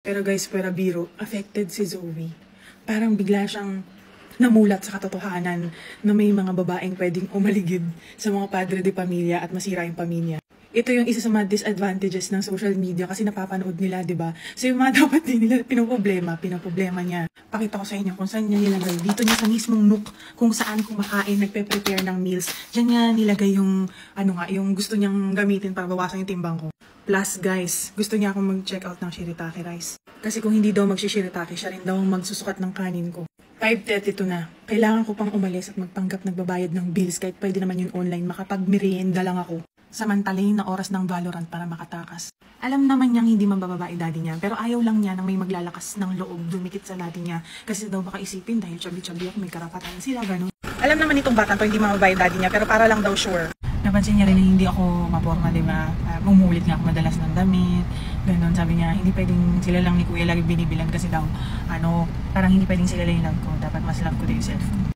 Pero guys, pera biro, affected si Zoe. Parang bigla siyang namulat sa katotohanan na may mga babaeng pwedeng umaligid sa mga padre de pamilya at masira yung pamilya. Ito yung isa sa mga disadvantages ng social media kasi napapanood nila, di ba? So yung mga dapat din nila pinoproblema niya. Pakita ko sa inyo kung saan niya nilagay. Dito niya sa mismong nook kung saan kumakain, nagpe-prepare ng meals. Diyan niya nilagay yung, yung gusto niyang gamitin para bawasan yung timbang ko. Plus guys, gusto niya akong mag-check out ng shirataki rice. Kasi kung hindi daw mag-shirataki, siya rin daw magsusukat ng kanin ko. 5:32 na. Kailangan ko pang umalis at magpanggap nagbabayad ng bills kahit pwede naman yun online. Makapag-merienda lang ako. Samantalahin na oras ng Valorant para makatakas. Alam naman niyang hindi mabababae daddy niya, pero ayaw lang niya nang may maglalakas ng loob dumikit sa daddy niya. Kasi daw baka isipin dahil chubby-chubby ako, may karapatan sila, gano'n. Alam naman itong batang to hindi mababae daddy niya, pero para lang daw sure. Napansin niya rin na hindi ako maporma, di ba? Mumulit nga ako madalas ng damit, gano'n. Sabi niya, hindi pwedeng sila lang ni Kuya lagi binibilan kasi daw, parang hindi pwedeng sila lang yung love ko. Dapat mas love ko din yung self ko.